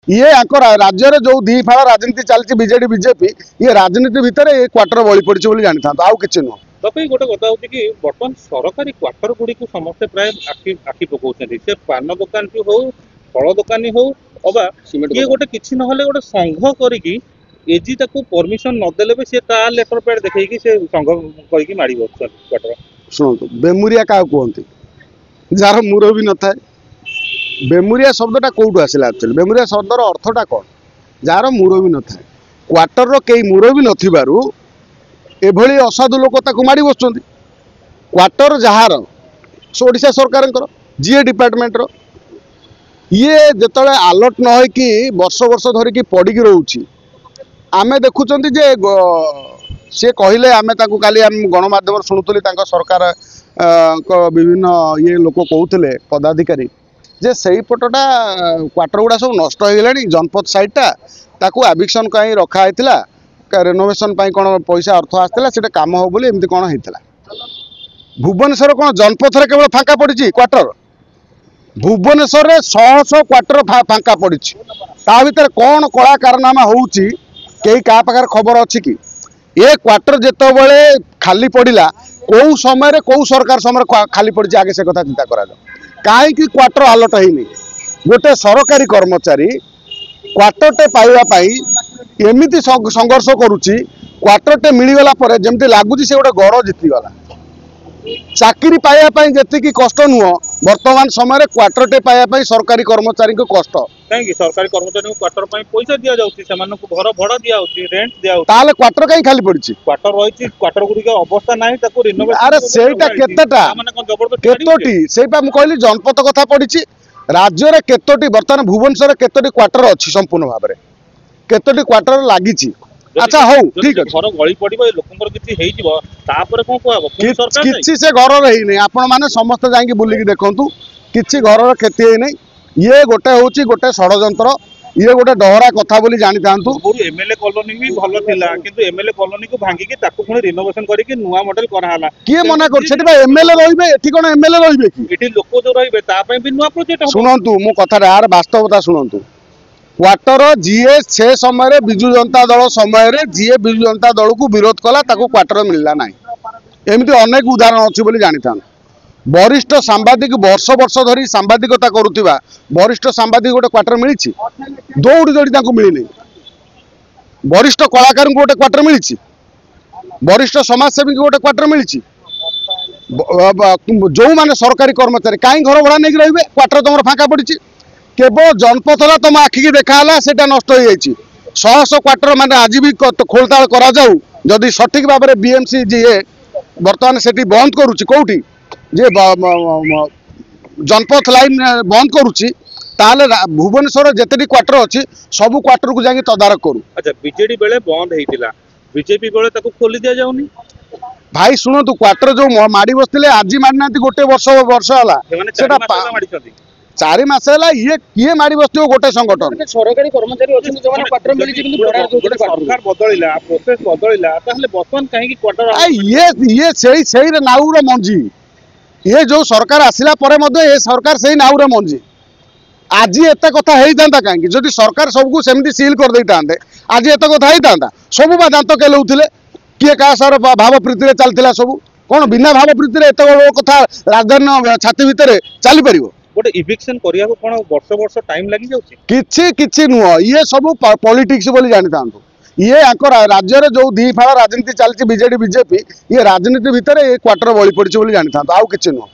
ये राज्य में जो दी फाड़ राजनीति चलती बीजेडी बीजेपी ये राजनीति भितर ये क्वार्टर बली पड़ी जानी था आउ कि नुह तभी गोटे कथा होची कि बर्तमान सरकारी क्वार्टर गुड़ी को समस्ते प्राय आखि पकाउछन्ती से पान दुकान हो फल दुकानी हो अबा ये गोटे किछि नहले गोटे संघ करिकी एजी ताको परमिशन न देले बे से ता लेटर पैड देखैकी से संघ करिकी मारी बस क्वार्टर सुनो बेमुरिया क्या कहते जार मुरबी न था बेमुरिया शब्दटा कौटू आसला एक्चुअली बेमुरिया शब्दर अर्थटा कौन जार मुरबी न था क्वार्टर रो कई मुरबी नथिबारु एभली असाधु लोक ताकू माड़ी बसुंती क्वार्टर जार ओडिशा सरकार जीए डिपार्टमेंट रो ये जेतले अलर्ट न होई कि वर्ष वर्ष धरिकी पड़िकी रोची आमे देखुचंती जे से कहले आमे ताकू काली आम गणमाध्यम शुणुली सरकार विभिन्न ये लोक कहते पदाधिकारी जे सही पटटा क्वार्टर गुड़ा सब नष्ट हो गलानी जनपद साइडटा ताकू एविक्शन कहीं रखा होता रेनोवेशन कौन पैसा अर्थ आसाला से काम हो बोली एमती कौन होता भुवनेश्वर कौन जनपद केवल फांका पड़ी क्वार्टर भुवनेश्वर में 100 क्वार्टर फांका पड़ी ता भर कौन कला कारनामा होउची कई क्या पाखे खबर अच्छी कि ये क्वार्टर जिते बड़े खाली पड़ा कौ समय कौ सरकार समय खाली पड़ी आगे से कथा चिंता करा कहीं क्वार्टर अलर्ट है गोटे सरकारी कर्मचारी क्वार्टरटे पाइबापी एमती संघर्ष करुच्ची क्वार्टरटे मिलगला जमी लगुच से गोटे गड़ जीतीगला चाकरी पाइबापी जी कष्ट नुह वर्तमान समय क्वार्टरटे पाइबापी सरकारी कर्मचारी को कष्ट कहीं सरकारी कर्मचारी क्वार्टर पैसा दि जाऊँगी घर भड़ा दि रेंट दि क्वार्टर कहीं खाली पड़ी क्वार्टर रही क्वार्टर गुड़िक अवस्था ना अरे सेटा केतोटी से कहली जनपद कथा पड़ी राज्य में केतोटी बर्तमान भुवनेश्वर केतोटी क्वार्टर अच्छी संपूर्ण भाव में केतोटी क्वार्टर लगी अच्छा हो ठीक घर गली पड़ो लोक किसी से घर रही आपण मैंने समस्त जाकि बुलिकी देखु किसी घर क्षति है ये गोटे हूँ गोटे षड्यंत्र ये गोटे डहरा कथा बोली जानी था एमएलए कॉलोनी भी भल थिला किंतु एमएलए कॉलोनी को भांगिकी ताकू पुणी रिनोवेशन करके नुआ मॉडल कराला किए मना कर एमएलए रहिबे एठी कोन एमएलए रहिबे कि एठी लोक जो रहिबे ता पय भी नुआ प्रोजेक्ट हो सुनंतु मो कथा यार वास्तवता सुनंतु क्वार्टर जीए से समय बिजु जनता दल समय जीए बिजु जनता दल को विरोध कला ताकू क्वार्टर मिलला ना एमती अनेक उदाहरण अच्छी बोली जानी था वरिष्ठ सांबादिक वर्ष वर्ष धरी सांबादिकता करुवा वरिष्ठ सांबादिक गोटे क्वार्टर मिली दौड़ी दौड़ी मिलनी वरिष्ठ कलाकार गोटे क्वार्टर मिली वरिष्ठ समाजसेवी गोटे क्वार्टर मिली जो मैंने सरकारी कर्मचारी कहीं घर भड़ा नहीं रे क्वार्टर तुम फाँका पड़ी केवल जनपथला तुम आखिकी देखा से नष्ट हो जाए 100 क्वार्टर मैंने आज भी खोलताड़ करा सठिक भाव में बीएमसी जीए बर्तमान से बंद करुच्ची कौटी जे जनपथ लाइन बंद करुच्ची भुवनेश्वर जिते क्वार्टर अच्छी सब क्वार्टर को जाके तदारक करू। अच्छा बीजेडी बेले बंद होता बीजेपी बेले ताको खोली दिया जाउनी भाई शुणु क्वार्टर जो माड़ी बसते आज माड़ी ना गोटे वर्ष चारि मास ये किए माड़ी बसो गोटे संगठन सरकारी कर्मचारी सरकार बदलिला प्रोसेस बदलिला ताहले बर्तमान काहे कि क्वार्टर ये सही नाउर मंजी ये जो सरकार आसिला परे मध्य ये सरकार सही नाउर मंजी आज एत कथा होता कहीं जदि सरकार सबको सेमती सील कर देते आज एत कथा होता सब बा दांत केलौले किए क्या सर भाव प्रीति चलता सब कौन बिना भाव प्रीति एत बड़ कथा राजधानी छाती भितर चली पार गोटे इविक्शन करिया को कोन वर्ष वर्ष टाइम लागि जाउची किछि नुह ये सब पॉलिटिक्स बोली जानी था ये राज्य में जो दी फाड़ राजनीति चलती बीजेडी बीजेपी ये राजनीति भितर ये क्वार्टर बली पड़ी जानी था आउ किछि नुह।